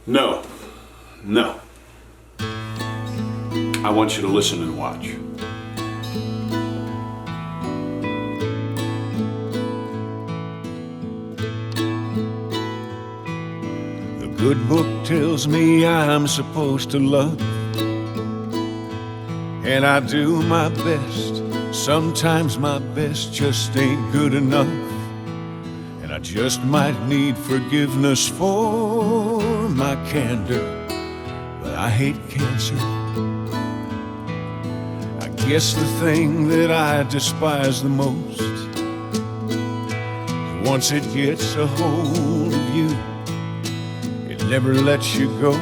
No. No. I want you to listen and watch. The good book tells me I'm supposed to love, and I do my best. Sometimes my best just ain't good enough, and I just might need forgiveness for my candor, but I hate cancer. I guess the thing that I despise the most is once it gets a hold of you, it never lets you go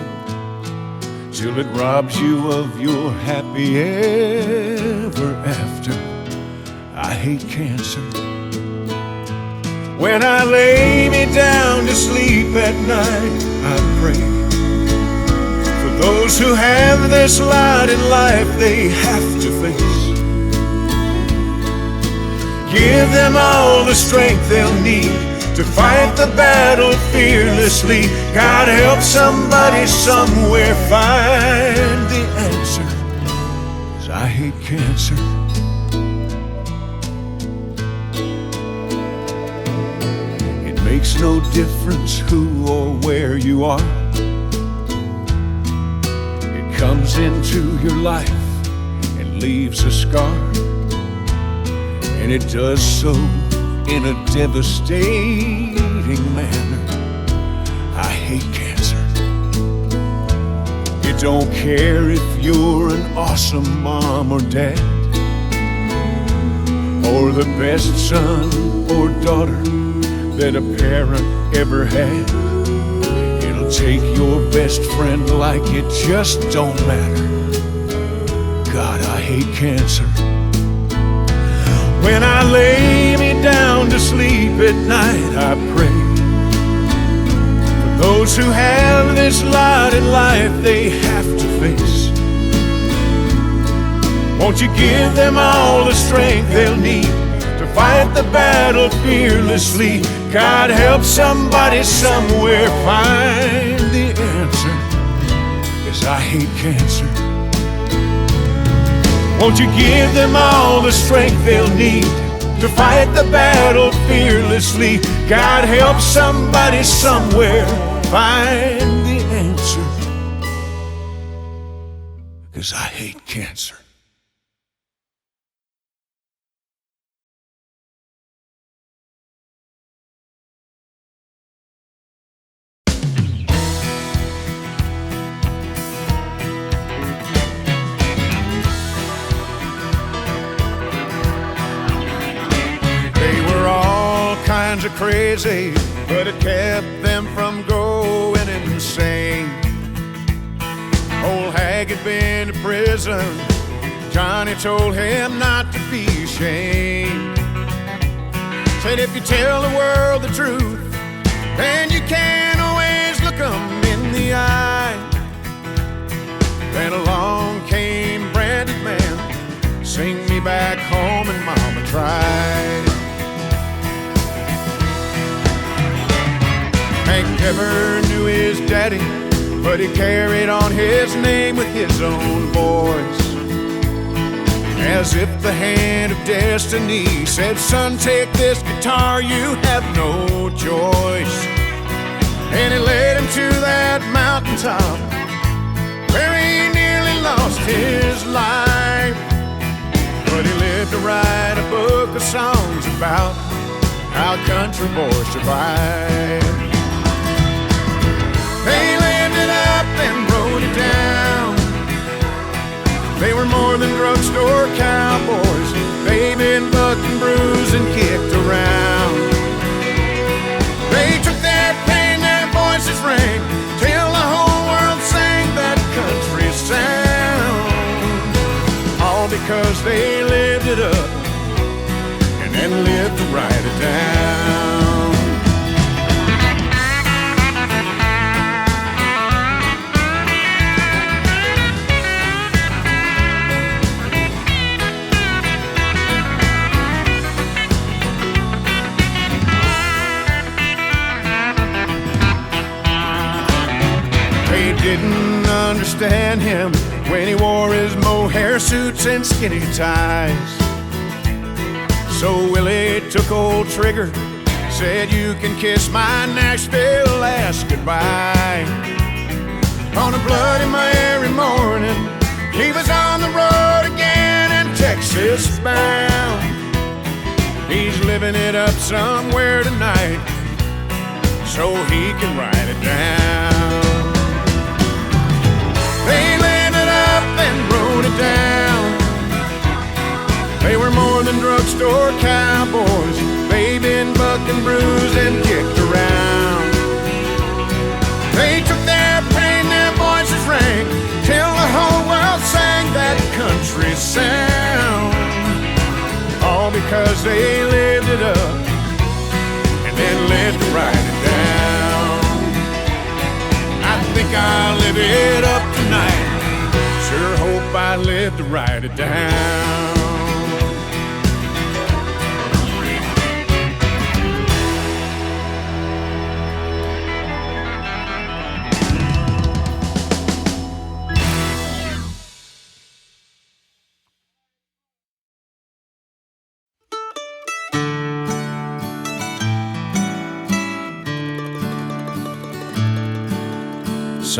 till it robs you of your happy ever after. I hate cancer. When I lay me down to sleep at night, I pray for those who have this lot in life they have to face. Give them all the strength they'll need to fight the battle fearlessly. God help somebody somewhere find the answer, 'cause I hate cancer. It makes no difference who or where you are. It comes into your life and leaves a scar, and it does so in a devastating manner. I hate cancer. It don't care if you're an awesome mom or dad, or the best son or daughter that a parent ever had. It'll take your best friend like it just don't matter. God, I hate cancer. When I lay me down to sleep at night, I pray for those who have this lot in life they have to face. Won't you give them all the strength they'll need to fight the battle fearlessly? God help somebody somewhere find the answer, 'cause I hate cancer. Won't you give them all the strength they'll need to fight the battle fearlessly? God help somebody somewhere find the answer, 'cause I hate cancer. Crazy, but it kept them from going insane. Old Hag had been to prison. Johnny told him not to be ashamed. Said if you tell the world the truth, then you can't always look them in the eye. Then along came Branded Man, sing me back home and Mama tried. Hank never knew his daddy, but he carried on his name with his own voice, as if the hand of destiny said, son, take this guitar, you have no choice. And he led him to that mountaintop where he nearly lost his life, but he lived to write a book of songs about how country boys survive. They lived it up and wrote it down. They were more than drugstore cowboys. They've been bucked and bruised and kicked around. They took their pain, their voices rang, till the whole world sang that country sound. All because they lived it up and then lived to write it down. didn't understand him when he wore his mohair suits and skinny ties. So Willie took old Trigger, said, "You can kiss my Nashville last goodbye." On a bloody Mary morning, he was on the road again and Texas bound. He's living it up somewhere tonight so he can write it down. They lived it up and wrote it down. They were more than drugstore cowboys. They've been bucked and bruised and kicked around. They took their pain, their voices rang, till the whole world sang that country sound. All because they lived it up and then lived to write it down. I think I'll live it up tonight. Sure hope I live to write it down.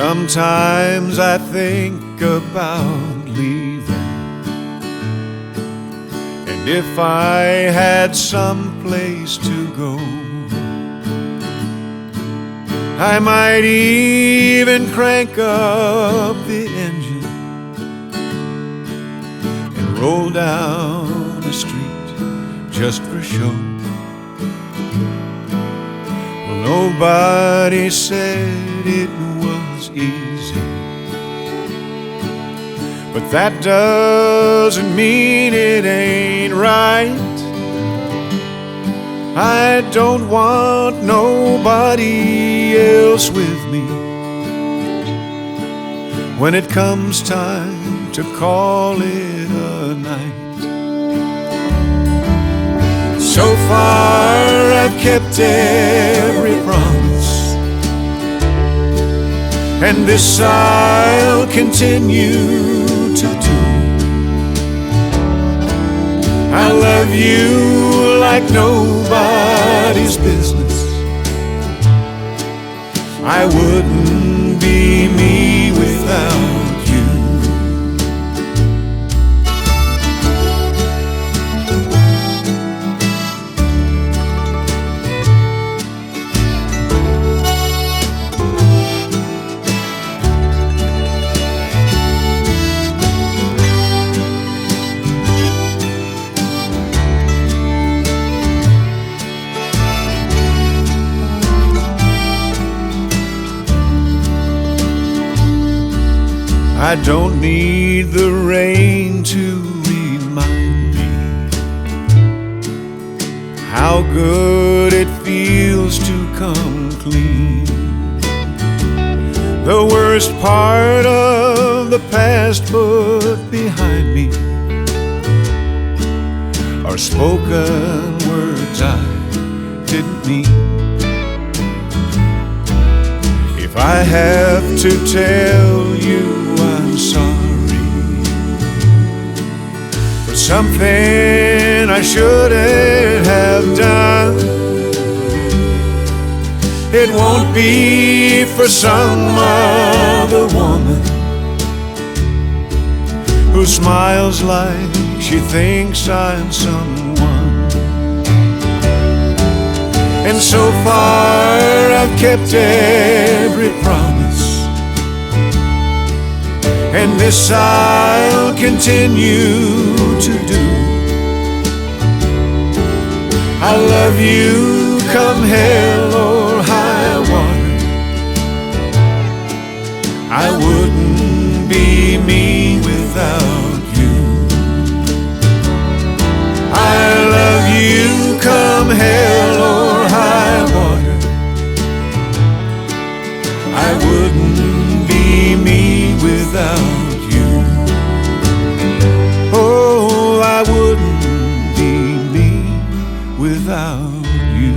Sometimes I think about leaving, and if I had some place to go, I might even crank up the engine and roll down a street just for show. Well, nobody said it was easy, but that doesn't mean it ain't right. I don't want nobody else with me when it comes time to call it a night. So far I've kept every promise, and this I'll continue to do. I love you like nobody's business. I wouldn't be me without you. I don't need the rain to remind me how good it feels to come clean. The worst part of the past put behind me are spoken words I didn't mean. If I have to tell you I'm sorry for something I shouldn't have done, it won't be for some other woman who smiles like she thinks I'm someone. And so far I've kept every promise, and this I'll continue to do. I love you come hell or high water. I wouldn't be me without you. I love you come hell or high water. I wouldn't be me without you. Oh, I wouldn't be me without you.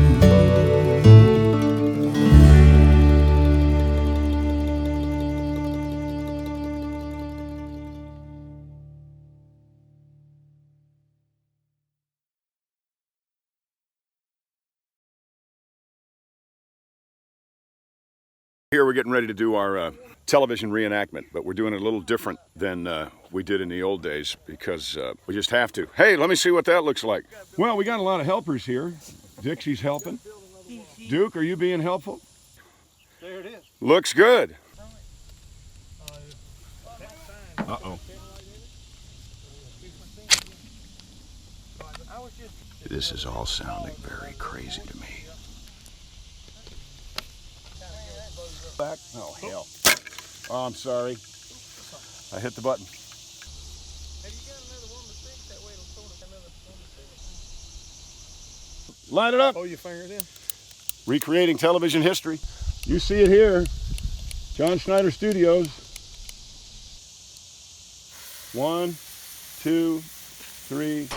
Here we're getting ready to do our television reenactment, but we're doing it a little different than we did in the old days because we just have to. Hey, let me see what that looks like. Well, we got a lot of helpers here. Dixie's helping. Duke, are you being helpful? There it is. Looks good. Uh-oh. This is all sounding very crazy to me. Back? Oh, hell. Oh, I'm sorry. I hit the button. Have you got another one to fix? That way it'll sort of another one to fix. Line it up. Pull your fingers in. Recreating television history. You see it here. John Schneider Studios. 1, 2, 3.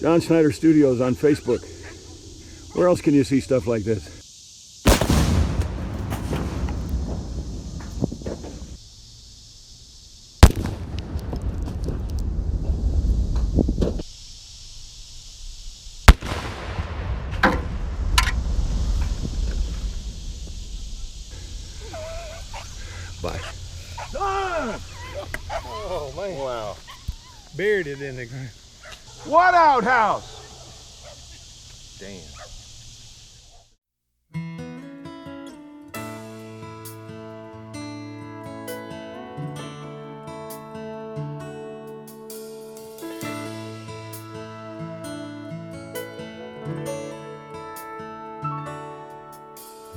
John Schneider Studios on Facebook. Where else can you see stuff like this? Bye. Ah! Oh, man. Wow. Buried it in the ground. What outhouse? Damn.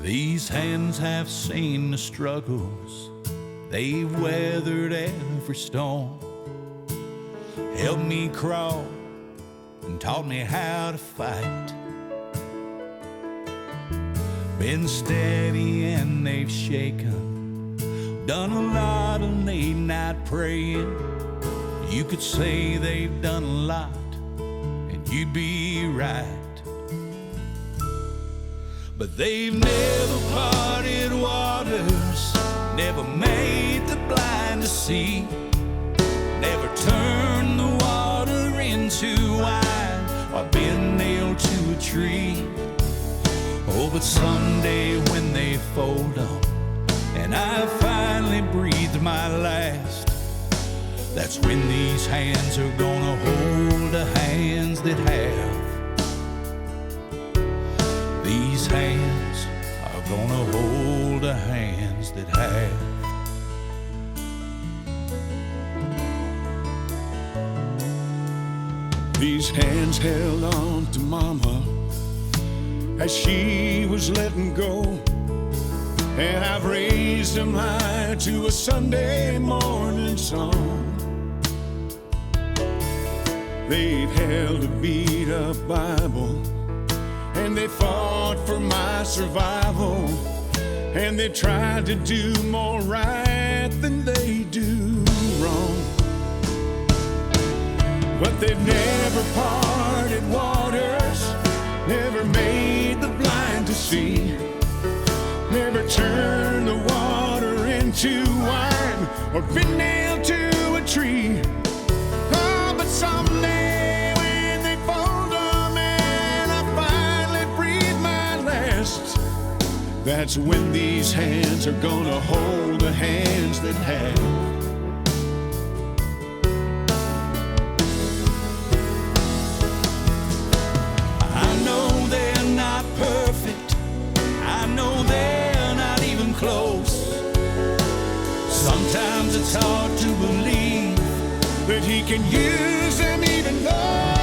These hands have seen the struggles, they've weathered every storm, helped me crawl and taught me how to fight. Been steady and they've shaken, done a lot of late night praying. You could say they've done a lot and you'd be right. But they've never parted waters, never made the blind to see, never turned the water into wine or been nailed to a tree. Oh, but someday when they fold up and I finally breathe my last, that's when these hands are gonna hold the hands that have. These hands are gonna hold the hands that have. These hands held on to Mama as she was letting go, and I've raised them high to a Sunday morning song. They've held a beat up Bible, and they fought for my survival, and they tried to do more right than they do wrong. But they've never parted waters, never made the blind to see, never turned the water into wine or been nailed to a tree. Oh, but someday when they fold them and I finally breathe my last, that's when these hands are gonna hold the hands that have. Sometimes it's hard to believe that he can use them even though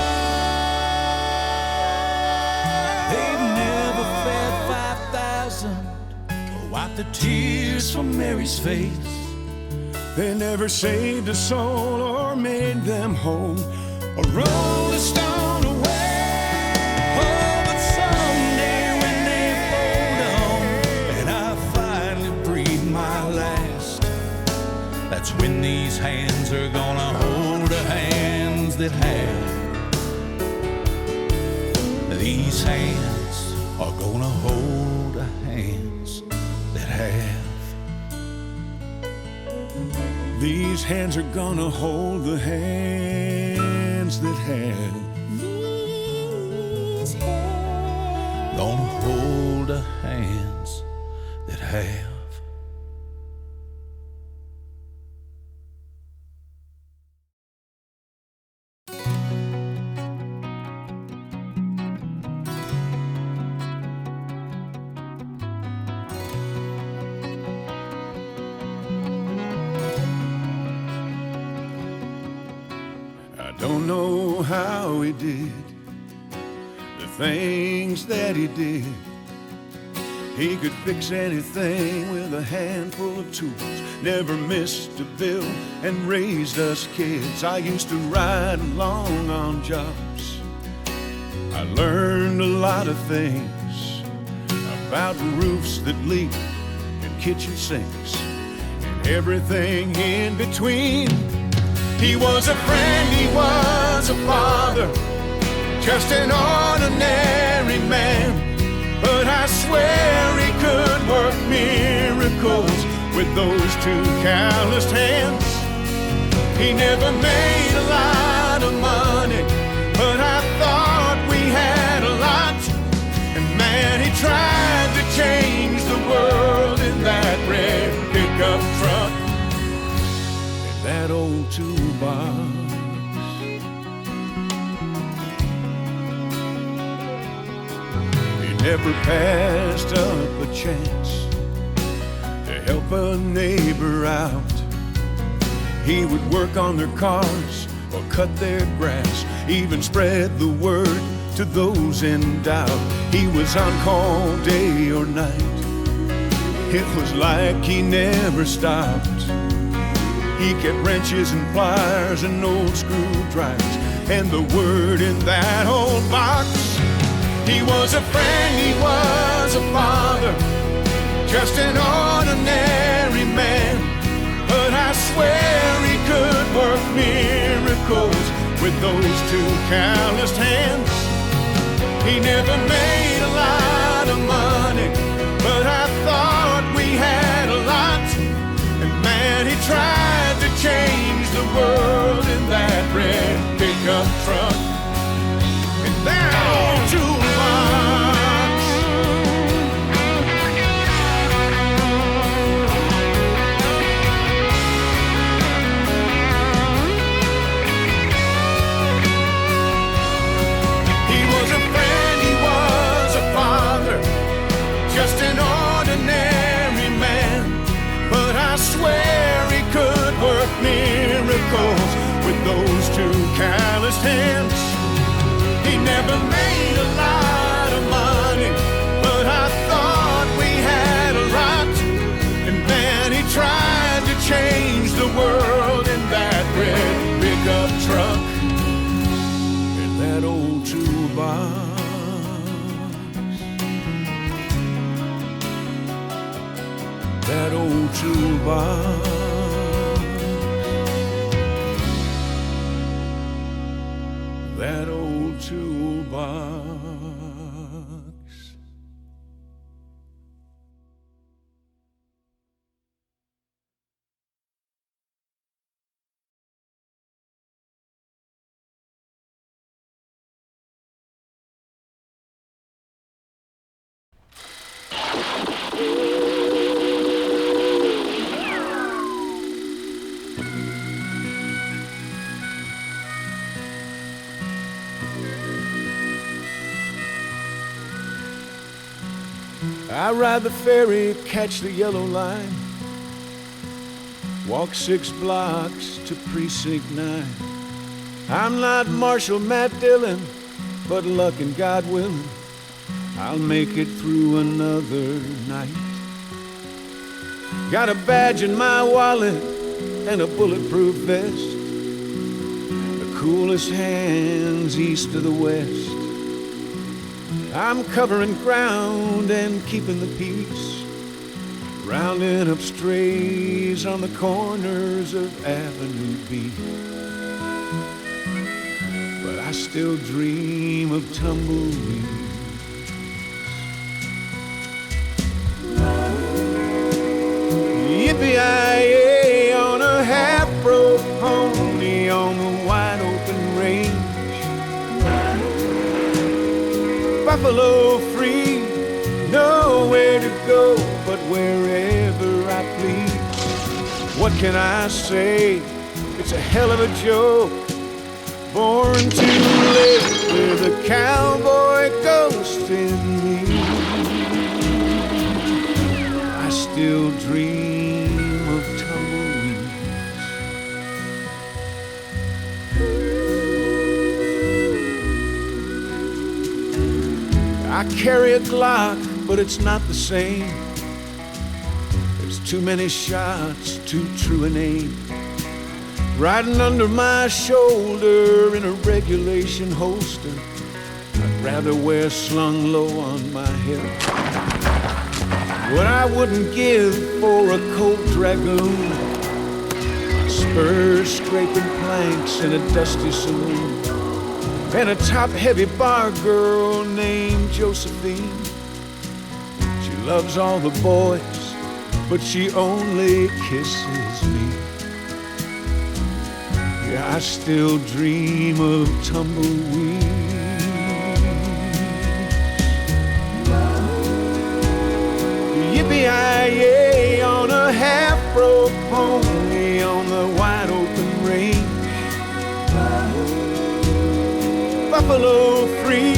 they've never fed 5,000 or wiped the tears from Mary's face. they never saved a soul or made them whole or rolled a stone away. Oh, but someday when they fold on and I finally breathe my last, that's when these hands are gonna hold the hands that have. These hands are gonna hold the hands that have. These hands are gonna hold the hands that have. These hands Gonna hold the hands that have. I don't know how he did the things that he did. He could fix anything with a handful of tools, never missed a bill, and raised us kids. I used to ride along on jobs. I learned a lot of things about roofs that leak and kitchen sinks and everything in between. He was a friend, he was a father, just an ordinary man. But I swear he could work miracles with those two calloused hands. He never made a lot of money, but I thought we had a lot. And man, he tried to change the world in that red pickup truck, in that old toolbox. Never passed up a chance to help a neighbor out. He would work on their cars or cut their grass, even spread the word to those in doubt. He was on call day or night. It was like he never stopped. He kept wrenches and pliers and old screwdrivers and the word in that old box. He was a friend, he was a father, just an ordinary man. But I swear he could work miracles with those two calloused hands. He never made a lot of money, but I thought we had a lot. And man, he tried to change the world in that red pickup truck, in that old toolbox. He was a friend, he was a father, just an ordinary man. But I swear he could work miracles with those two calloused hands. He never made a lot of money, but I thought we had a lot. And man, he tried to change the world in that red pickup truck, in that old toolbox. That old toolbox. That old toolbox. I ride the ferry, catch the yellow line, walk 6 blocks to Precinct 9. I'm not Marshal Matt Dillon, but luck and God willing, I'll make it through another night. Got a badge in my wallet and a bulletproof vest, the coolest hands east of the west. I'm covering ground and keeping the peace, rounding up strays on the corners of Avenue B. but I still dream of tumbleweeds. Yippee-yi-yay on a half-broke pony on the wide-open range. Buffalo free, nowhere to go but wherever I please. What can I say? It's a hell of a joke. Born too late with a cowboy ghost in me. I still dream of tumbleweeds. I carry a Glock, but it's not the same. There's too many shots, too true an aim. Riding under my shoulder in a regulation holster, I'd rather wear slung low on my hip what I wouldn't give for a Colt Dragoon. My spurs scraping planks in a dusty saloon, and a top-heavy bar girl named Josephine. She loves all the boys, but she only kisses me. Yeah, I still dream of tumbleweeds. Yippee-yi-yay on a half-broke pony on the wide-open range. Buffalo free,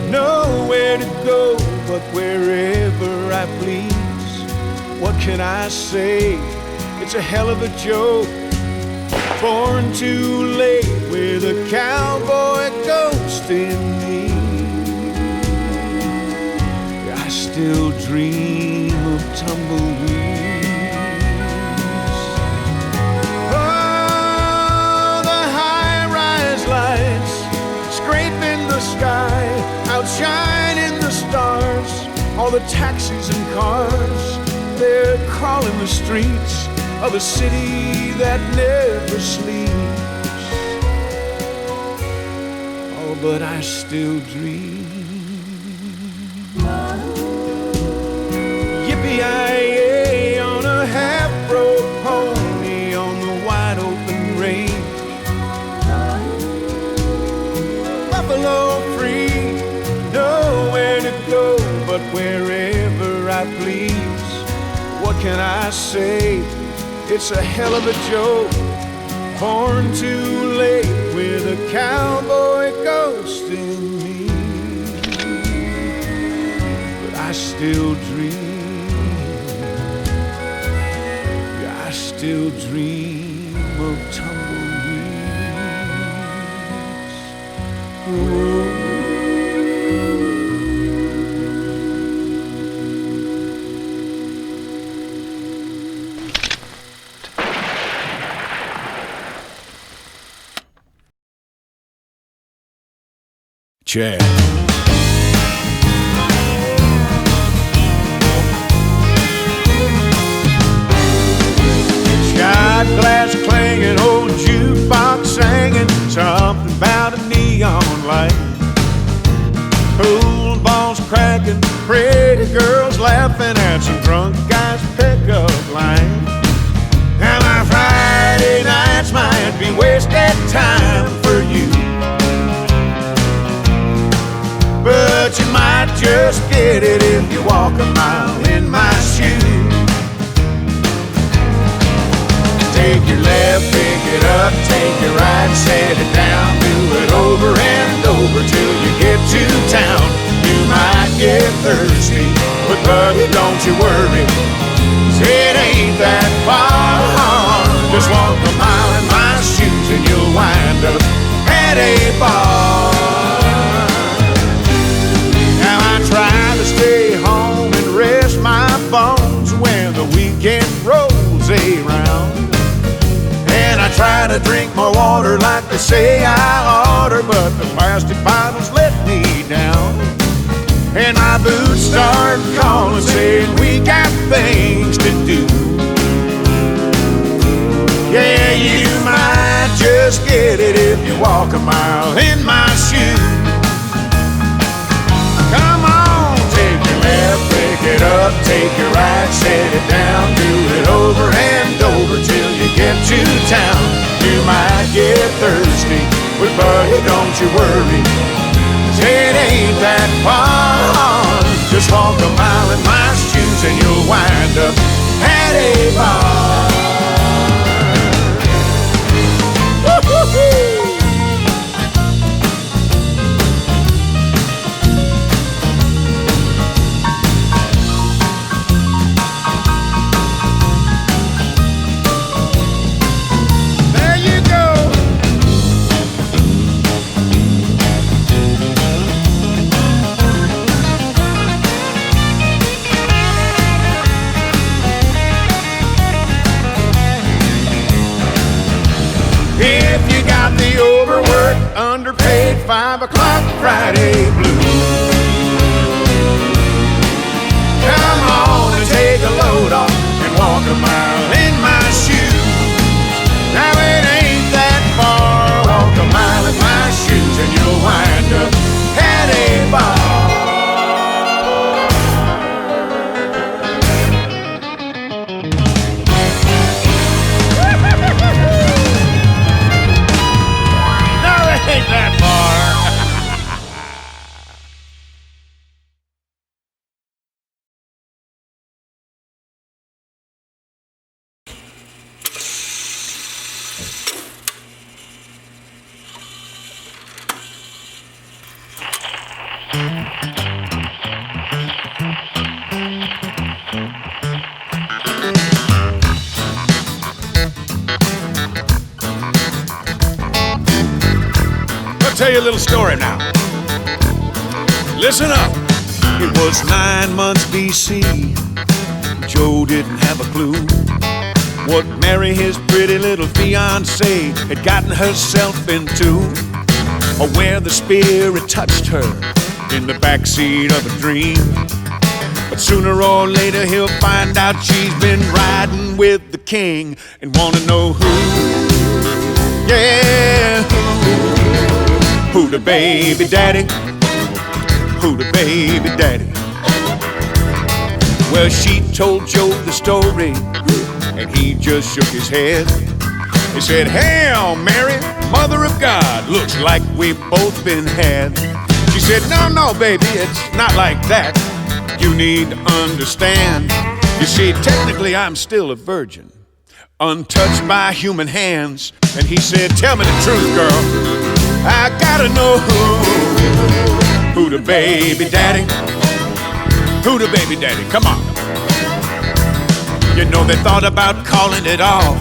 nowhere to go but wherever I please. What can I say? It's a hell of a joke. Born too late with a cowboy ghost in me. I still dream of tumbleweeds. Oh, the high-rise lights scraping the sky, outshining the stars. All the taxis and cars, they're crawling the streets of a city that never sleeps. Oh, but I still dream. Yippee-yi-yay on a half-broke pony on the wide-open range. Buffalo free, nowhere to go but wherever I please. What can I say? It's a hell of a joke. Born too late with a cowboy ghost in me. But I still dream. Yeah, I still dream of tumbleweeds. Ooh. Chad. Shot glass clanging, old jukebox singing something about a neon light. Pool balls cracking, pretty girls laughing at some drunk guy's pickup line. And my Friday nights might be wasted time for you, but you might just get it if you walk a mile in my shoes. Take your left, pick it up, take your right, set it down, do it over and over till you get to town. You might get thirsty, but buddy, don't you worry, 'cause it ain't that far. Just walk a mile in my shoes and you'll wind up at a bar. Try to stay home and rest my bones when the weekend rolls around. And I try to drink more water like they say I oughter, but the plastic bottles let me down. And my boots start calling, saying we got things to do. Yeah, you might just just get it if you walk a mile in my shoes. Come on, take your left, break it up, take your right, set it down, do it over and over till you get to town. You might get thirsty, but buddy, don't you worry, 'cause it ain't that far. Just walk a mile in my shoes and you'll wind up at a bar. Woo-hoo-hoo. The overworked, underpaid 5 o'clock Friday blues. Come on and take a load off and walk a mile in my shoes. Now it ain't that far. Walk a mile in my shoes and you'll wind up at a bar. Ain't that far. Tell you a little story now. Listen up. It was 9 months BC. Joe didn't have a clue what Mary, his pretty little fiancée, had gotten herself into, or where the spirit touched her in the backseat of a dream. But sooner or later he'll find out she's been riding with the king and wanna know who. Yeah, who the baby daddy? Who the baby daddy? Well, she told Joe the story, and he just shook his head. He said, "Hail Mary, Mother of God, looks like we've both been had." She said, No, baby, it's not like that. You need to understand. You see, technically I'm still a virgin, untouched by human hands." And he said, "Tell me the truth, girl. I gotta know who the baby daddy? Who the baby daddy? Come on." You know, they thought about calling it off,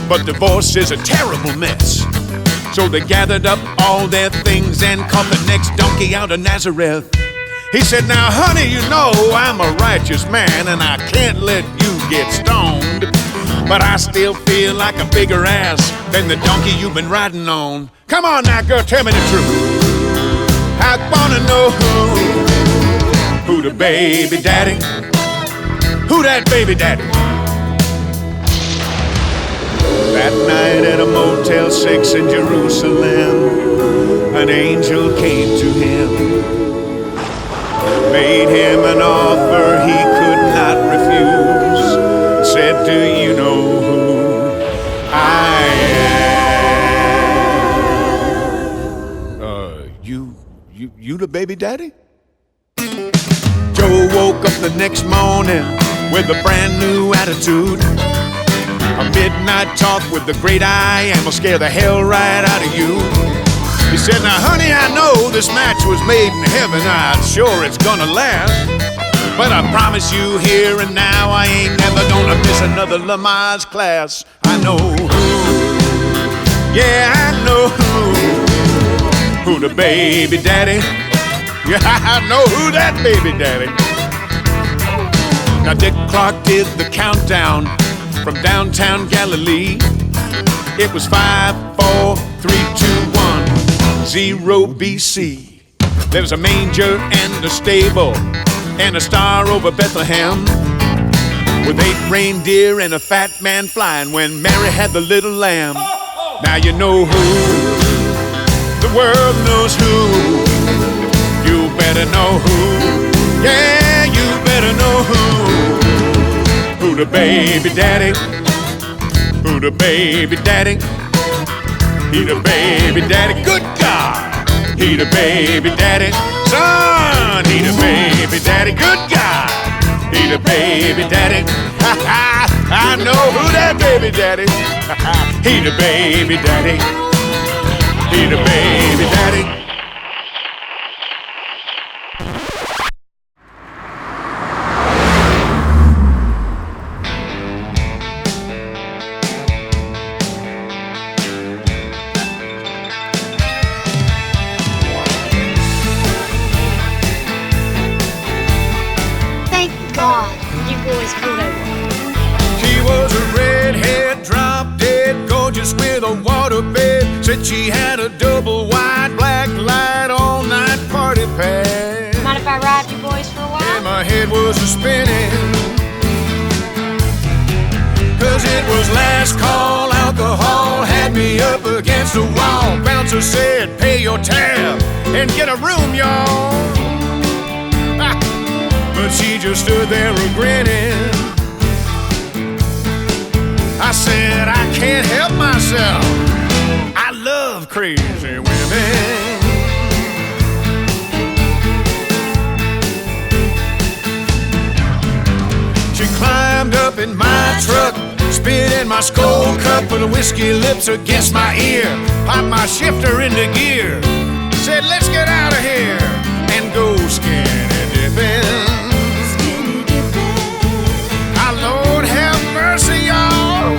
but divorce is a terrible mess. So they gathered up all their things and caught the next donkey out of Nazareth. He said, "Now, honey, you know I'm a righteous man and I can't let you get stoned. But I still feel like a bigger ass than the donkey you've been riding on. Come on now, girl, tell me the truth. I wanna know who the baby daddy? Who that baby daddy?" That night at a Motel 6 in Jerusalem, an angel came to him, made him an offer he could not refuse, said, "Do you know who I am?" You the baby daddy? Joe woke up the next morning with a brand new attitude. A midnight talk with the great I am will scare the hell right out of you. He said, "Now, honey, I know this match was made in heaven. I'm sure it's gonna last. But I promise you here and now I ain't never gonna miss another Lamaze class. I know who. Yeah, I know who the baby daddy. Yeah, I know who that baby daddy." Now Dick Clark did the countdown from downtown Galilee. It was 5, 4, 3, 2, 1, 0 BC. There was a manger and a stable and a star over Bethlehem, with 8 reindeer and a fat man flying when Mary had the little lamb. Now you know who, the world knows who. You better know who, yeah, you better know who. Who the baby daddy, who the baby daddy. He the baby daddy, good God. He the baby daddy, son. He the baby daddy, good God. He the baby daddy, ha ha. I know who that baby daddy. He the baby daddy. He the baby daddy. Thank God you boys pulled over. She was a redhead, drop dead, gorgeous with a waterbed. Said she had a double wide black light all night party pad. Mind if I ride you boys for a while? And my head was a spinning, 'cause it was last call. Alcohol had me up against the wall. Bouncer said, pay your tab and get a room, y'all. But she just stood there grinning. I said, I can't help myself. I love crazy women. She climbed up in my truck, spit in my skull cup, put her whiskey lips against my ear, popped my shifter into gear, said, let's get out of here and go skinny dipping. Our Lord have mercy, y'all.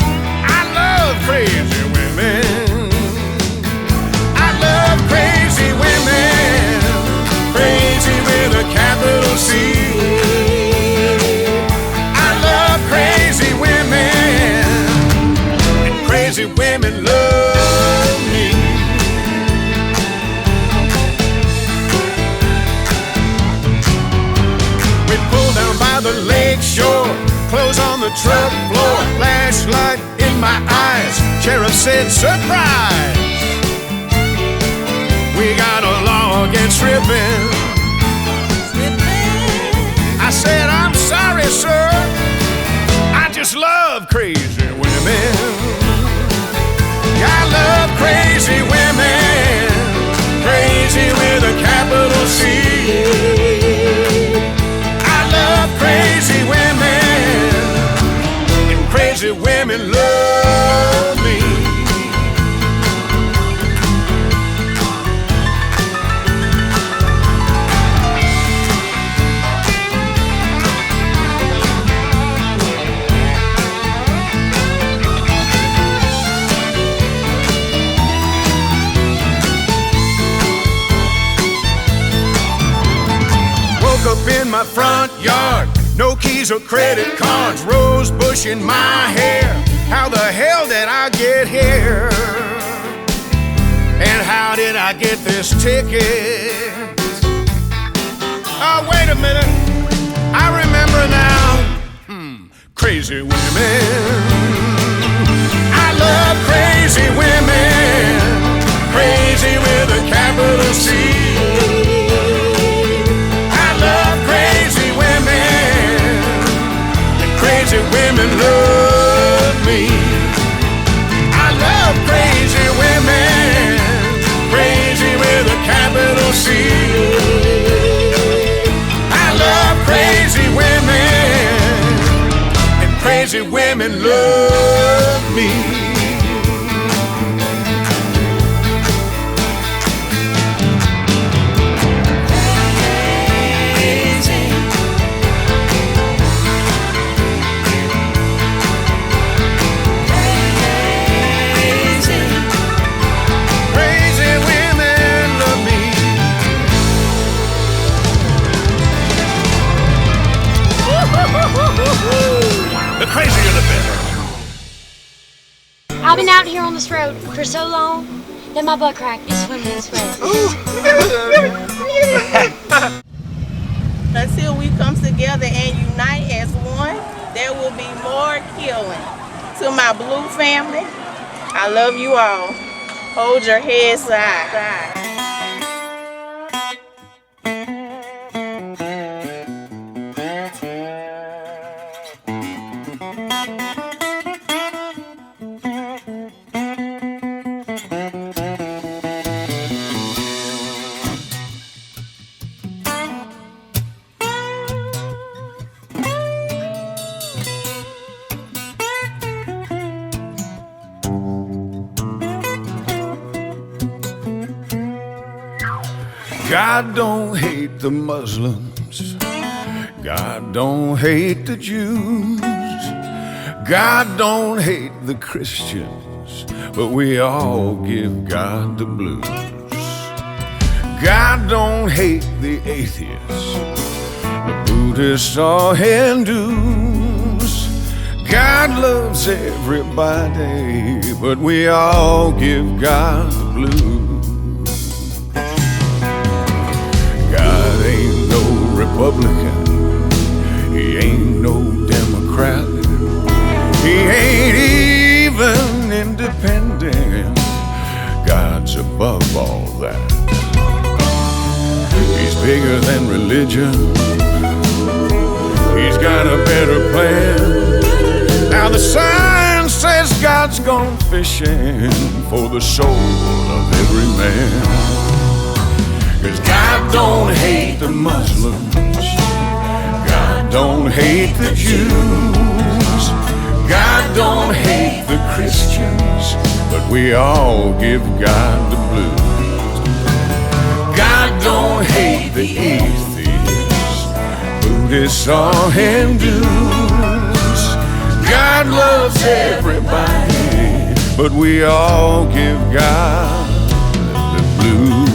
I love crazy women. I love crazy women. Crazy with a capital C. I love crazy women. And crazy women love me. We pulled down by the lake shore, clothes on the truck floor, flashlight in my eyes. Sheriff said, surprise! We got a law against stripping. I said, I'm sorry, sir. I just love crazy women. I love crazy women. Crazy with a capital C. I love crazy women. Crazy women love me. Woke up in my front yard, no keys or credit cards, rose bush in my hair. How the hell did I get here? And how did I get this ticket? Oh, wait a minute, I remember now. Crazy women. I love crazy women. Crazy with a capital C. I love crazy women. Crazy women love me. I love crazy women. Crazy with a capital C. I love crazy women. And crazy women love me. The crazier the better. I've been out here on this road for so long that my butt crack is swimming this way. Until we come together and unite as one, there will be more killing. To my blue family, I love you all. Hold your heads high. God don't hate the Muslims. God don't hate the Jews. God don't hate the Christians, but we all give God the blues. God don't hate the atheists, the Buddhists or Hindus. God loves everybody, but we all give God the blues. God ain't no Republican, he ain't no Democrat, he ain't even independent. God's above all that. He's bigger than religion, he's got a better plan. Now the sign says God's gone fishing for the soul of every man. 'Cause God don't hate the Muslims, God don't hate the Jews, God don't hate the Christians, but we all give God the blues. God don't hate the atheists, Buddhists or Hindus. God loves everybody, but we all give God the blues.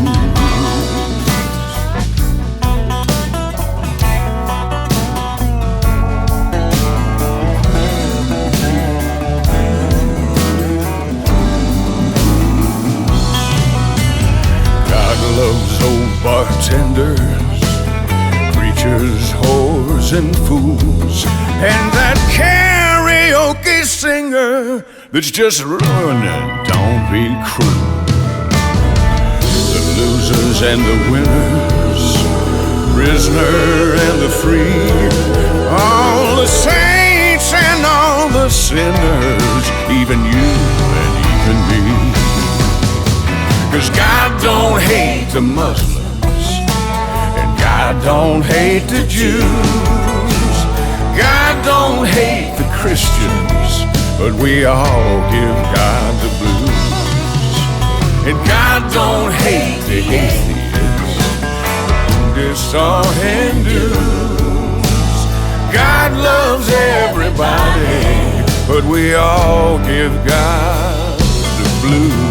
Loves old bartenders, preachers, whores, and fools, and that karaoke singer that's just ruining. Don't be cruel. The losers and the winners, prisoner and the free, all the saints and all the sinners, even you and even me. 'Cause God don't hate the Muslims, and God don't hate the Jews, God don't hate the Christians, but we all give God the blues. And God don't hate the atheists, the Buddhists or Hindus. God loves everybody, but we all give God the blues.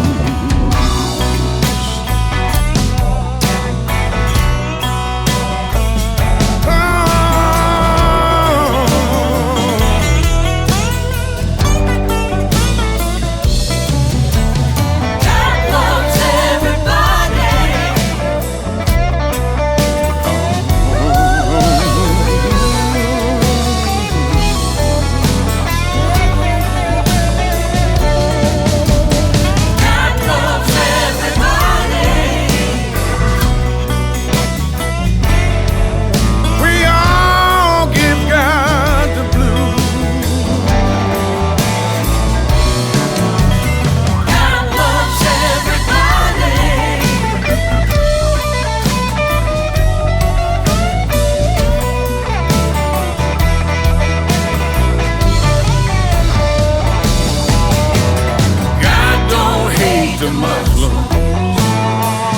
The Muslims,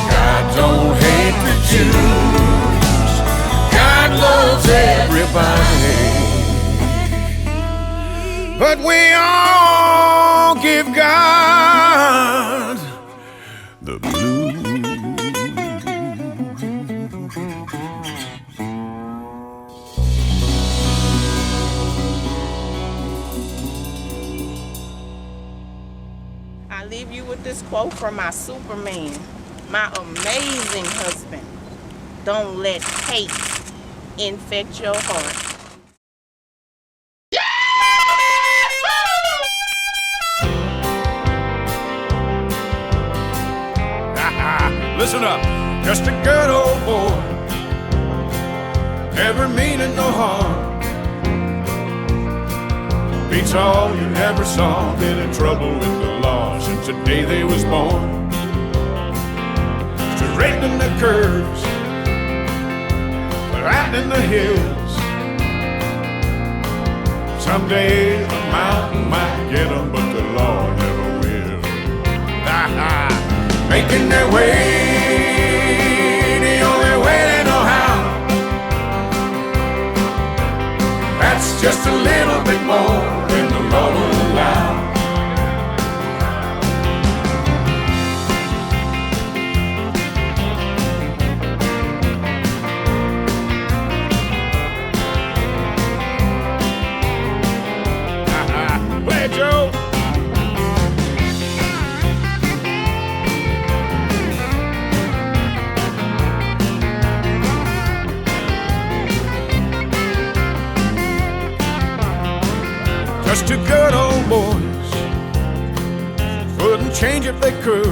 God don't hate the Jews, God loves everybody, but we all give God the blues. I leave you with this quote from my Superman, my amazing husband. Don't let hate infect your heart. Listen up, just a good old boy, never meaning no harm. Beats all you never saw, been in trouble with the law since the day they was born. Straightening the curves, riding the hills. Someday the mountain might get them, but the law never will. Making their way, the only way they know how. That's just a little bit more than the law will allow. Play it, Joe. Just two good old boys, wouldn't change if they could.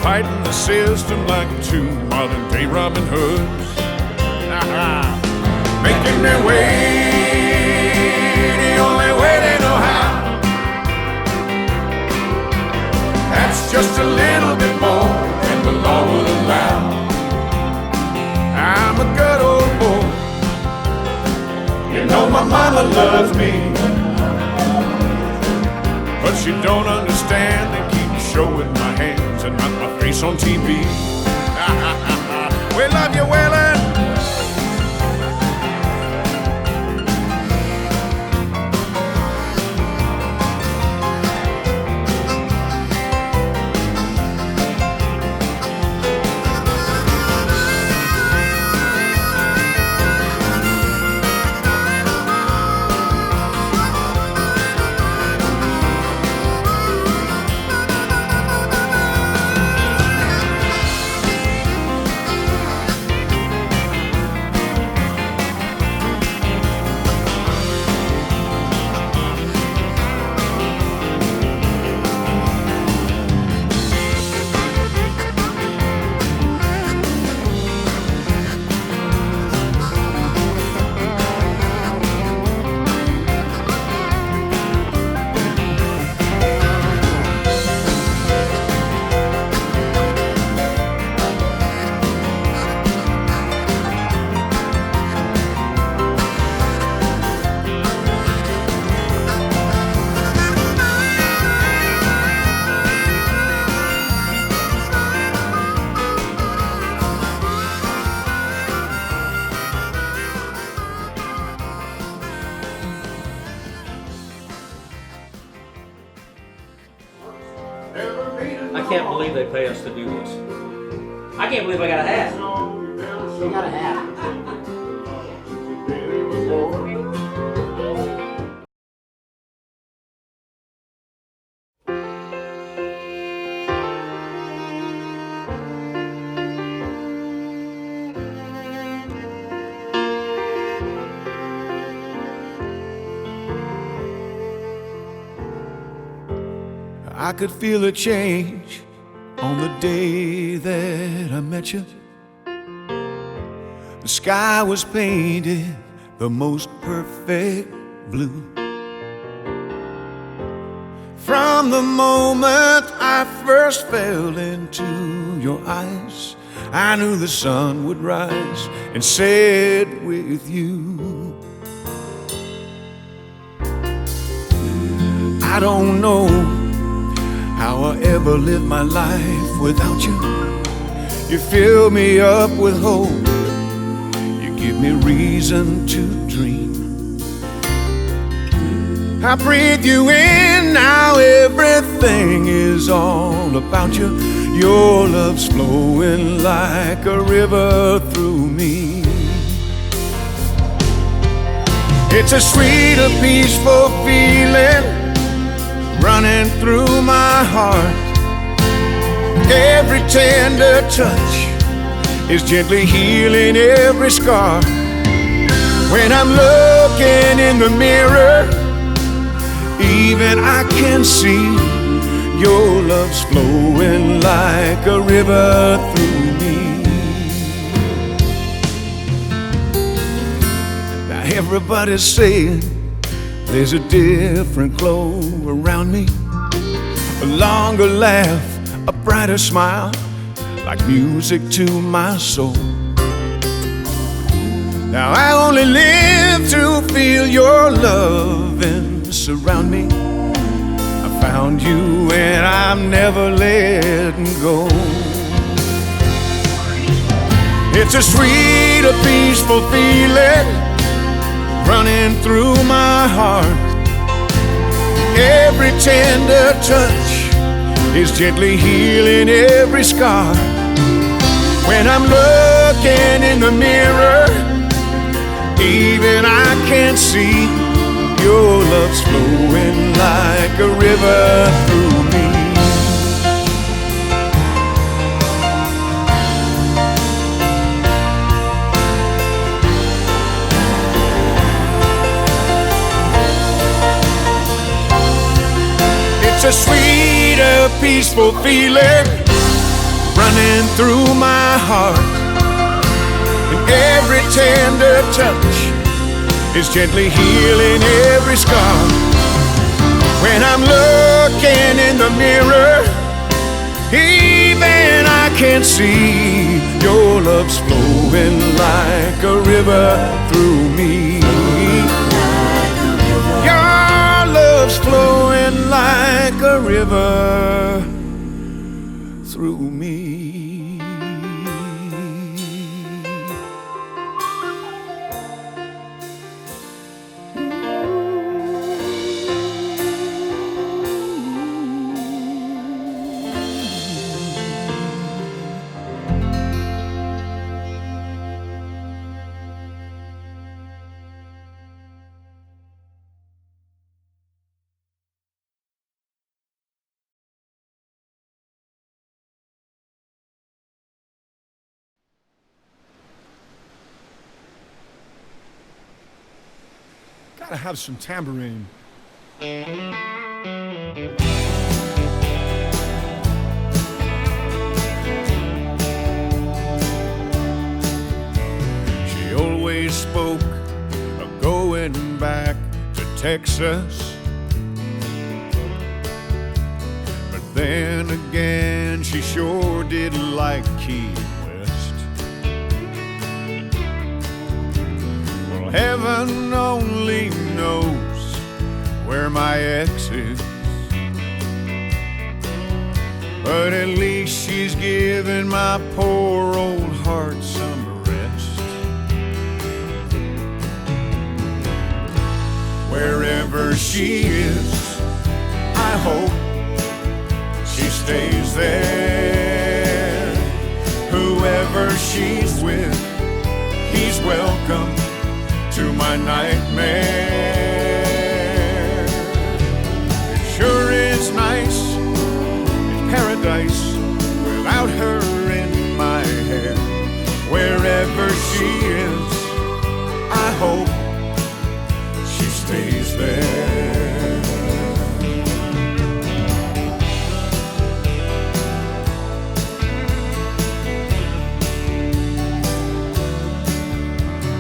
Fighting the system like two modern day Robin Hoods. Making their way, the only way they know how. That's just a little bit more than the law will allow. I'm a good old boy, you know my mama loves me, but she don't understand and keeps showing my hands and not my face on TV. We love you, Waylon. I can't believe they pay us to do this. I can't believe I got a hat. You got a hat. I could feel a change on the day that I met you. The sky was painted the most perfect blue. From the moment I first fell into your eyes, I knew the sun would rise and set with you. I don't know how I ever lived my life without you. You fill me up with hope, you give me reason to dream. I breathe you in, now everything is all about you. Your love's flowing like a river through me. It's a sweet, a peaceful feeling running through my heart. Every tender touch is gently healing every scar. When I'm looking in the mirror, even I can see Your love's flowing like a river through me. Now everybody's saying there's a different glow around me, a longer laugh, a brighter smile, like music to my soul. Now I only live to feel your love and surround me. I found you and I'm never letting go. It's a sweet, a peaceful feeling running through my heart. Every tender touch is gently healing every scar. When I'm looking in the mirror, even I can't see your love's flowing like a river through me. It's a sweet, a peaceful feeling running through my heart. And every tender touch is gently healing every scar. When I'm looking in the mirror, even I can see your love's flowing like a river through me. Your love's flowing like a river through me. Gotta have some tambourine. She always spoke of going back to Texas, but then again she sure did like Key West. Well, heaven only knows where my ex is, but at least she's giving my poor old heart some rest. Wherever she is, I hope she stays there. Whoever she's with, he's welcome to my nightmare. It sure is nice, it's paradise without her in my hair. Wherever she is, I hope she stays there.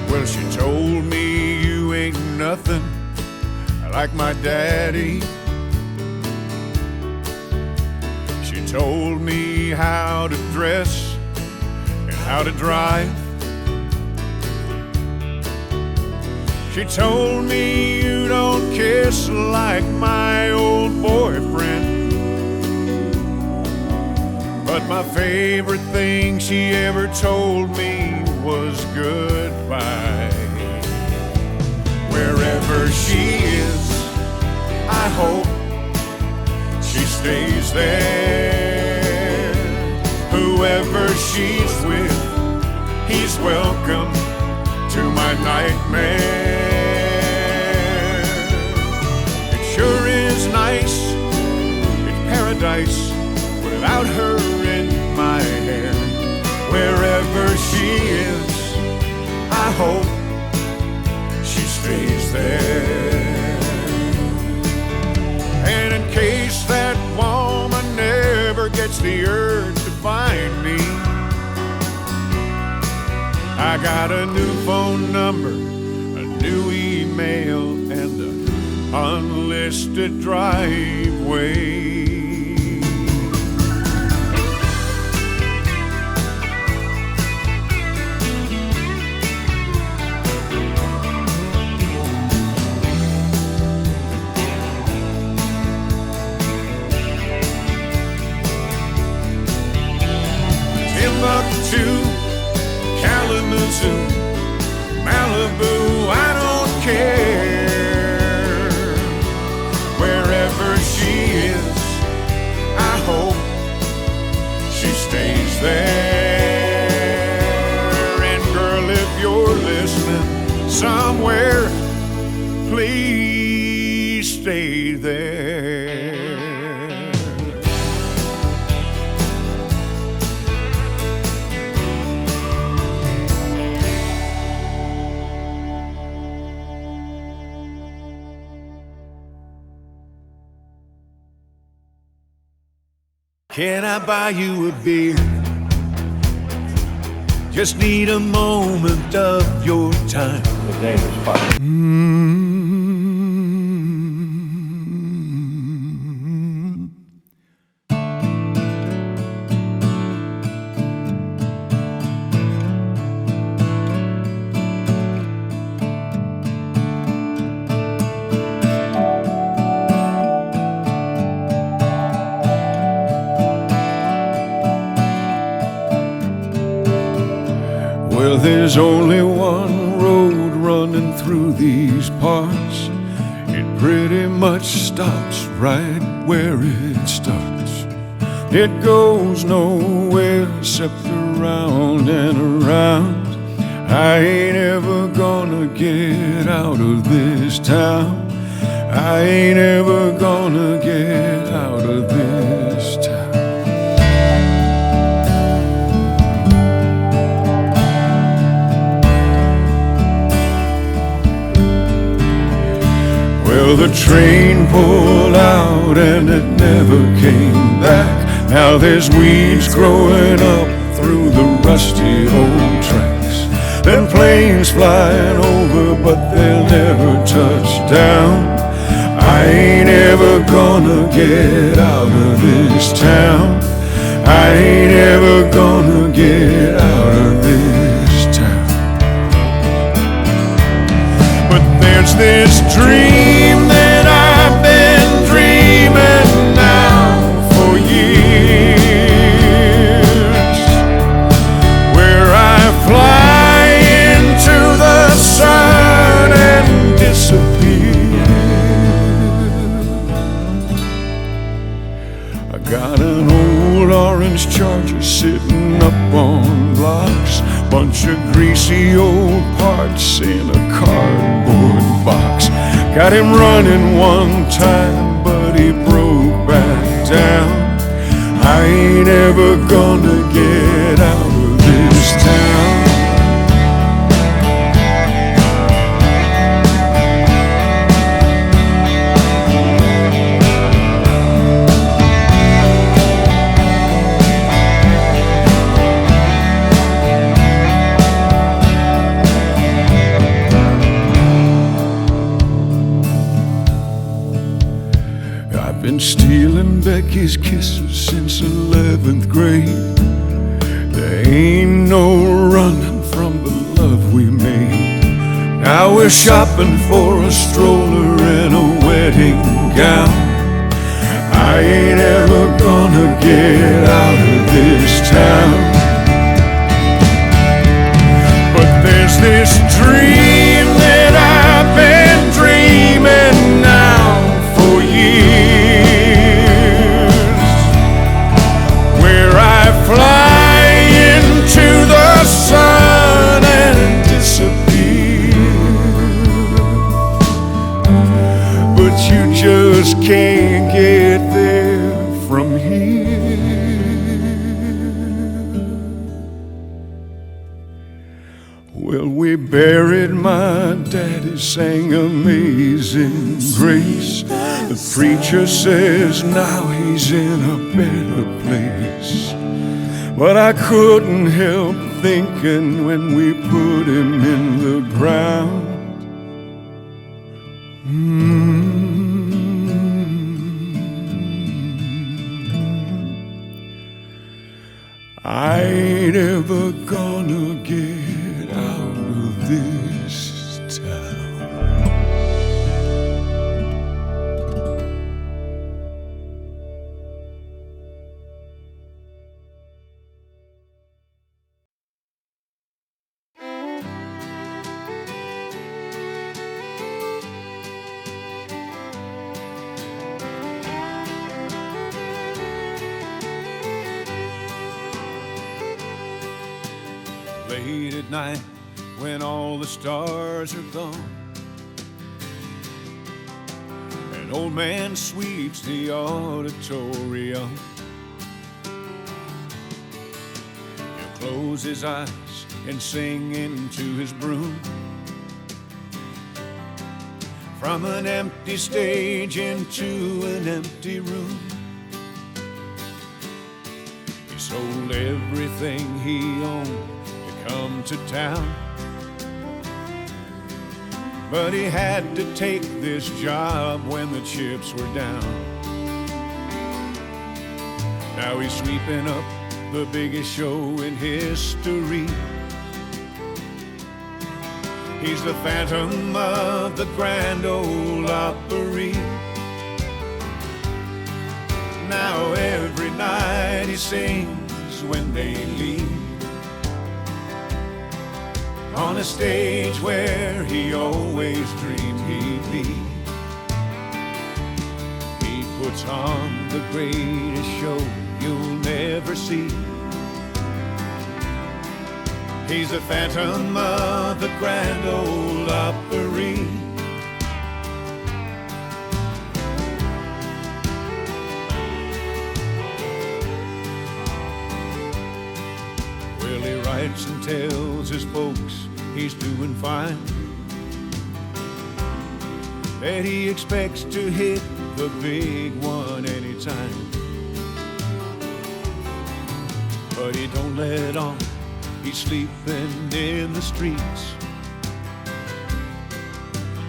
Well, she told me you ain't nothing like my daddy. She told me how to dress and how to drive. She told me you don't kiss like my old boyfriend. But my favorite thing she ever told me was goodbye. Wherever she is, I hope she stays there. Whoever she's with, he's welcome to my nightmare. It sure is nice, it's paradise without her in my hair. Wherever she is, I hope she stays there. And in case that woman the urge to find me. I got a new phone number, a new email, and an unlisted driveway. Timbuktu, Kalamazoo, Malibu, I don't care. Wherever she is, I hope she stays there. And girl, if you're listening somewhere, please stay there. Can I buy you a beer? Just need a moment of your time. The dangerous part. Well, there's only one road running through these parts. It pretty much stops right where it starts. It goes nowhere except around and around. I ain't ever gonna get out of this town. I ain't ever gonna get out of this town. Well, the train pulled out and it never came back. Now there's weeds growing up through the rusty old tracks. Then planes flying over, but they'll never touch down. I ain't ever gonna get out of this town. I ain't ever gonna get out of this town. But there's this dream that I've been dreaming now for years, where I fly into the sun and disappear. I got an old orange Charger sitting up on blocks, bunch of greasy old parts in a cardboard box. Got him running one time, but he broke back down. I ain't ever gonna get out of this town. Been stealing Becky's kisses since 11th grade. There ain't no running from the love we made. Now we're shopping for a stroller and a wedding gown. I ain't ever gonna get out of this town. But there's this dream that I've been dreaming now for years, where I fly into the sun and disappear. But you just can't get there from here. Well, we buried my daddy they sang Amazing Grace. The preacher says now he's in a better place. But I couldn't help thinking when we put him in the ground. I ain't ever gonna get out of this town. Late at night when all the stars are gone, an old man sweeps the auditorium. He'll close his eyes and sing into his broom. From an empty stage into an empty room, he sold everything he owned come to town. But he had to take this job when the chips were down. Now he's sweeping up the biggest show in history. He's the Phantom of the Grand Ole Opry. Now every night he sings when they leave, on a stage where he always dreamed he'd be. He puts on the greatest show you'll never see. He's the Phantom of the Grand Ole Opry. Well, he writes and tells his folks he's doing fine, that he expects to hit the big one anytime. But he don't let on, he's sleeping in the streets.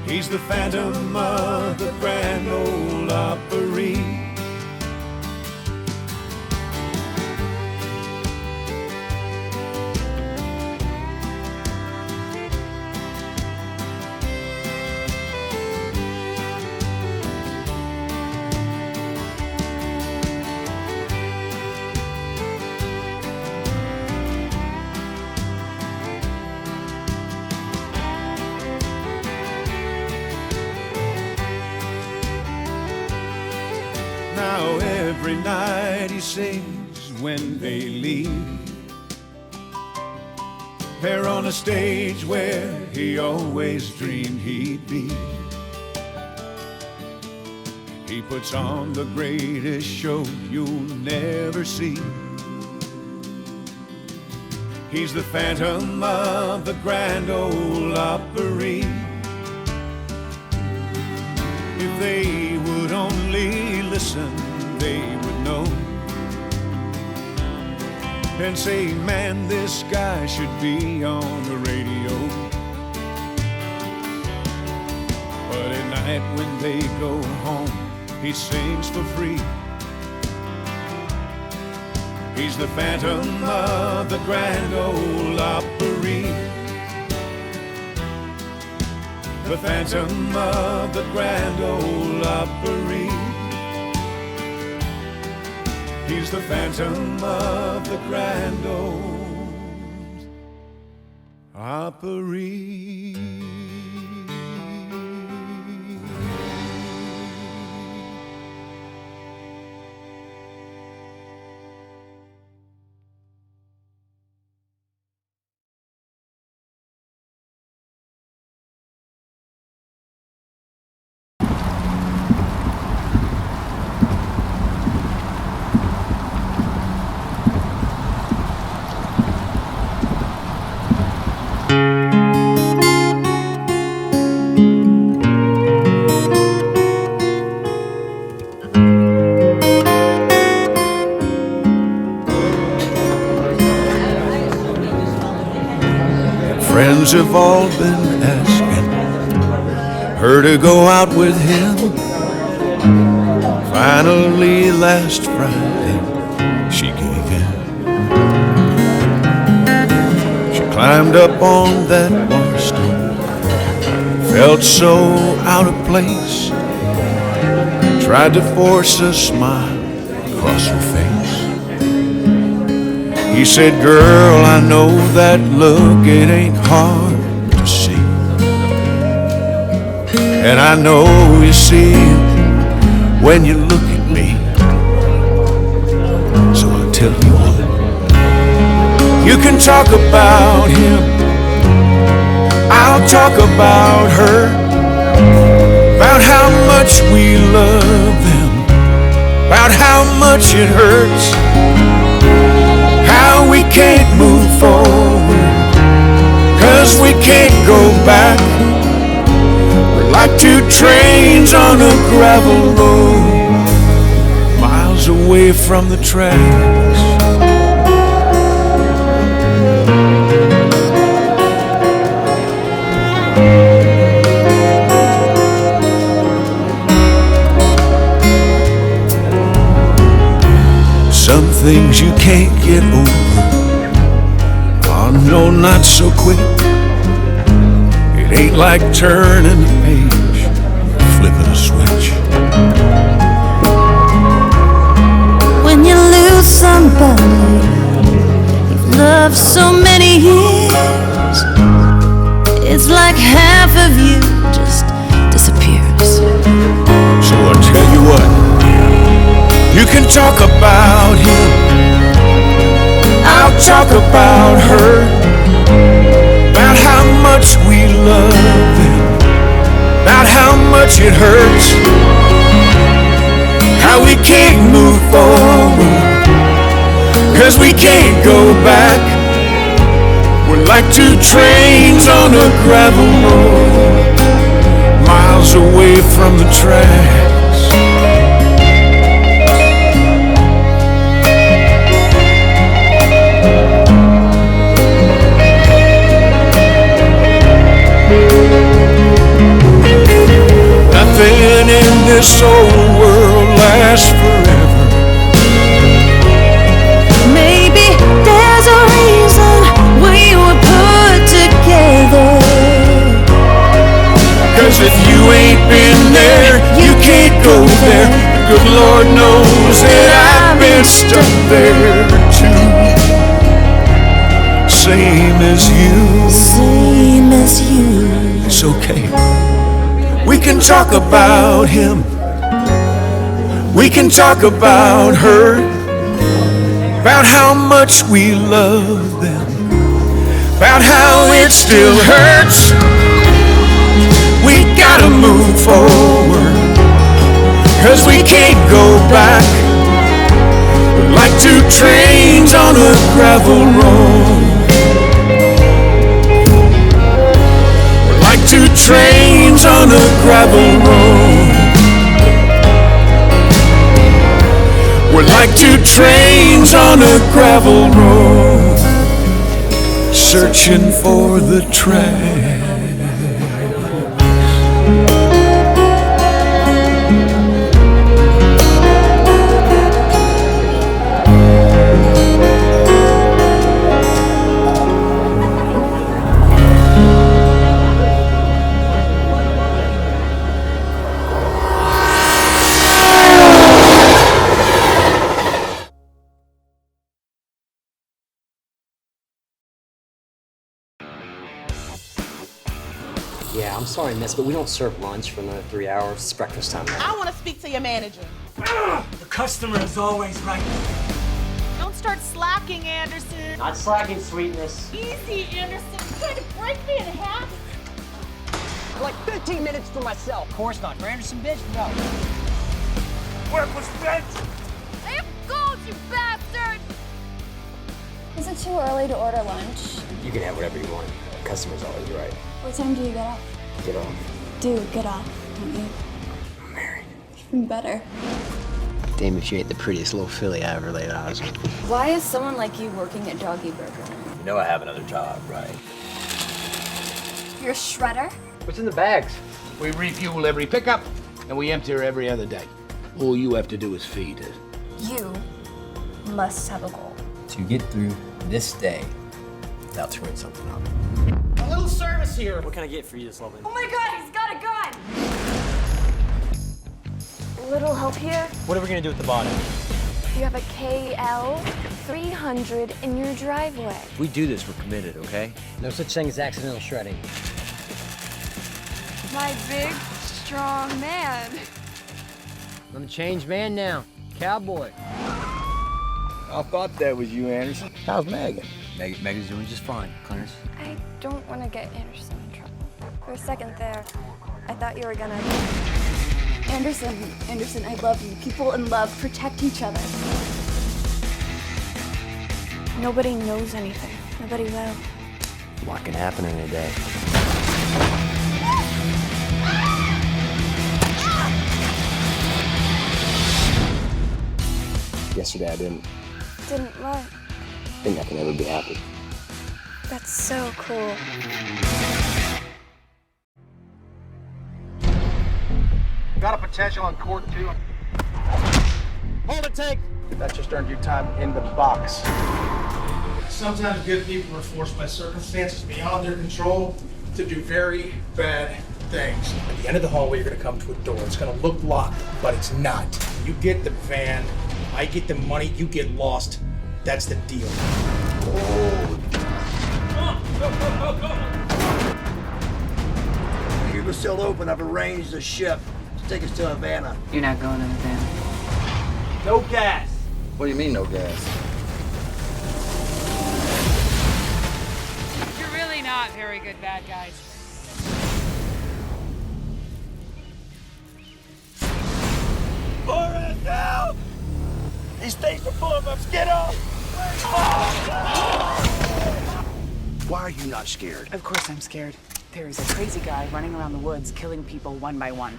He's the Phantom of the Grand Ole Opry. Now every night he sings when they leave. They're on a stage where he always dreamed he'd be. He puts on the greatest show you'll never see. He's the Phantom of the Grand Ole Opry. If they would only listen, they would know and say, man, this guy should be on the radio. But at night when they go home, he sings for free. He's the Phantom of the Grand Ole Opry. The Phantom of the Grand Ole Opry. He's the Phantom of the Grand Ole Opry. friends have all been asking her to go out with him. Finally, last Friday, she gave in. She climbed up on that bar stool, felt so out of place, tried to force a smile across her face. He said, girl, I know that look, it ain't hard to see. And I know you see when you look at me. So I'll tell you what, you can talk about him, I'll talk about her, about how much we love them, about how much it hurts, how we can't move forward, 'cause we can't go back. We're like two trains on a gravel road, miles away from the tracks. Some things you can't get over, oh no, not so quick. It ain't like turning a page, flipping a switch. When you lose somebody you've loved so many years, it's like half of you just disappears. So I'll tell you what, you can talk about him, I'll talk about her, about how much we love them, about how much it hurts, how we can't move forward, 'cause we can't go back. We're like two trains on a gravel road, miles away from the tracks. Nothing in this old world lasts forever. Maybe there's a reason we were put together. 'Cause if you ain't been there, you can't go there. The good Lord knows that I've been stuck there too. Same as you. Same as you. It's okay. We can talk about him, we can talk about her, about how much we love them, about how it still hurts. We gotta move forward, 'cause we can't go back. We're like two trains on a gravel road, like two trains on a gravel road. We're like two trains on a gravel road, searching for the tracks. Yeah, I'm sorry, miss, but we don't serve lunch for another 3 hours. It's breakfast time now. I want to speak to your manager. The customer is always right. Don't start slacking, Anderson. Not slacking, sweetness. Easy, Anderson. You're trying to break me in half? Like 15 minutes for myself. Of course not. For Anderson, bitch, no. Work was spent. I have goals, you bastard! Is it too early to order lunch? You can have whatever you want. Customer's always right. What time do you get off? Get off. Do get off, don't you? I'm married. Even better. Damn if you ain't the prettiest little filly I ever laid eyes on. Why is someone like you working at Doggy Burger? You know I have another job, right? You're a shredder? What's in the bags? We refuel every pickup, and we empty her every other day. All you have to do is feed her. You must have a goal. To get through this day without screwing something up. A little service here. What can I get for you this lovely? Oh my god, he's got a gun! Little help here? What are we gonna do with the body? You have a KL 300 in your driveway. If we do this, we're committed, okay? No such thing as accidental shredding. My big, strong man. I'm a changed man now. Cowboy. I thought that was you, Anderson. How's Megan? Megan's doing just fine, Clarence. I don't want to get Anderson in trouble. For a second there, I thought you were gonna... Anderson, I love you. People in love protect each other. Nobody knows anything. Nobody will. A lot can happen in a day. Yesterday I didn't Didn't what? think I can ever be happy. That's so cool. Got a potential on court, too. Hold it, Tank. That just earned you time in the box. Sometimes good people are forced by circumstances beyond their control to do very bad things. At the end of the hallway, you're gonna come to a door. It's gonna look locked, but it's not. You get the van, I get the money, you get lost. That's the deal. Keep us still open. I've arranged a ship to take us to Havana. You're not going to Havana. No gas. What do you mean, no gas? You're really not very good bad guys. Pour it now! These things are full of us. Get up! Why are you not scared? Of course I'm scared. There is a crazy guy running around the woods killing people one by one.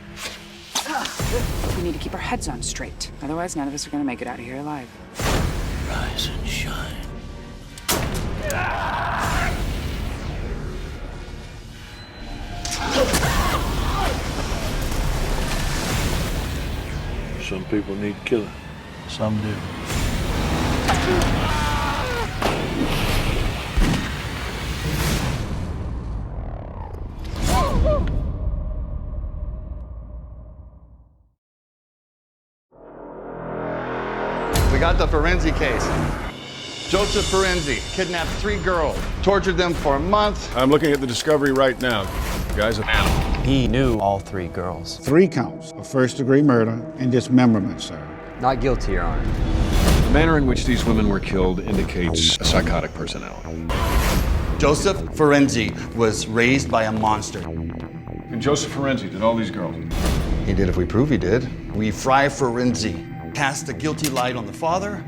We need to keep our heads on straight. Otherwise, none of us are going to make it out of here alive. Rise and shine. Some people need killing. Some do. We got the Ferenzi case. Joseph Ferenzi kidnapped 3 girls, tortured them for a month. I'm looking at the discovery right now. Guys, He knew all 3 girls. 3 counts of first-degree murder and dismemberment, sir. Not guilty, Your Honor. the manner in which these women were killed indicates a psychotic personality. Joseph Ferenzi was raised by a monster. And Joseph Ferenzi did all these girls? He did if we prove he did. We fry Ferenzi, cast a guilty light on the father,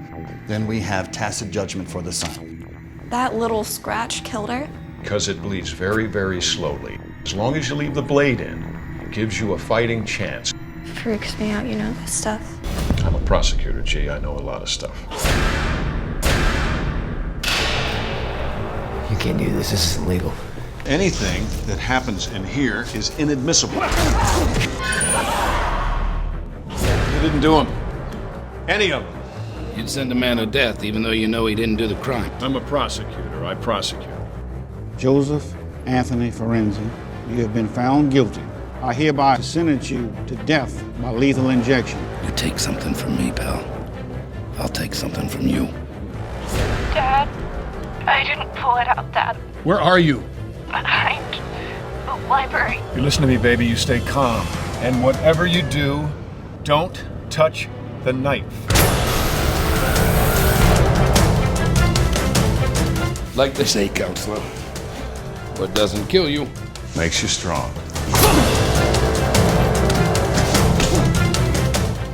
then we have tacit judgment for the son. That little scratch killed her? Because it bleeds very, very slowly. As long as you leave the blade in, it gives you a fighting chance. Freaks me out, you know this stuff. I'm a prosecutor, G. I know a lot of stuff. You can't do this. This isn't legal. Anything that happens in here is inadmissible. You didn't do them. Any of them. You'd send a man to death even though you know he didn't do the crime. I'm a prosecutor. I prosecute. Joseph Anthony Ferenzi, you have been found guilty. I hereby sentence you to death by lethal injection. You take something from me, pal. I'll take something from you. Dad, I didn't pull it out, Dad. Where are you? Behind the library. You listen to me, baby. You stay calm. And whatever you do, don't touch the knife. Like they say, counselor, what doesn't kill you makes you strong.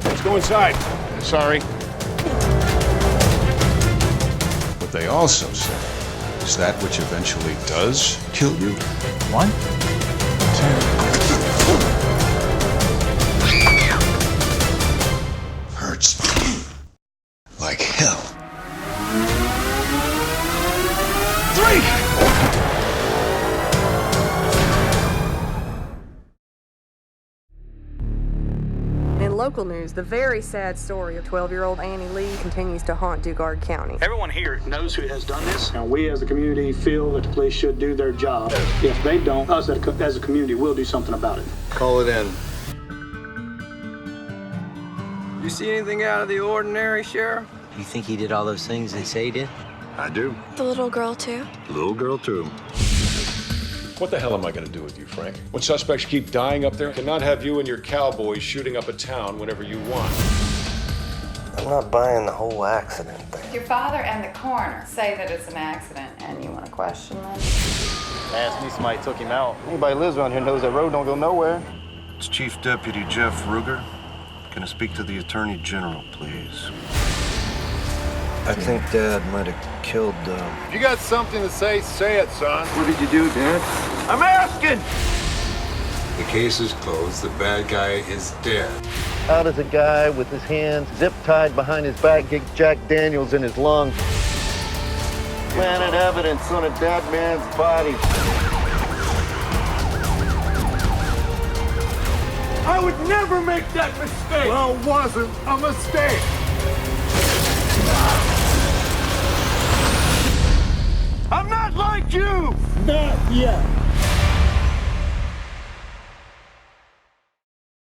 Let's go inside. Sorry. What they also say is that which eventually does kill you. 1, 2. Hurts like hell. 3! local news, the very sad story of 12-year-old Annie Lee continues to haunt Dugard County. Everyone here knows who has done this. Now, we as a community feel that the police should do their job. If they don't, us as a community will do something about it. Call it in. You see anything out of the ordinary, Sheriff? You think he did all those things they say he did? I do. The little girl, too? Little girl, too. What the hell am I going to do with you, Frank? When suspects keep dying up there, I cannot have you and your cowboys shooting up a town whenever you want. I'm not buying the whole accident thing. Your father and the coroner say that it's an accident, and you want to question them? Ask me, somebody took him out. Anybody who lives around here knows that road don't go nowhere. It's Chief Deputy Jeff Ruger. Can I speak to the Attorney General, please? I think Dad might have killed, If you got something to say it, son. What did you do, Dad? I'm asking! The case is closed. The bad guy is dead. How does a guy with his hands zip-tied behind his back get Jack Daniels in his lung? Planted evidence on a dead man's body. I would never make that mistake! Well, it wasn't a mistake! I'm not like you! Not yet.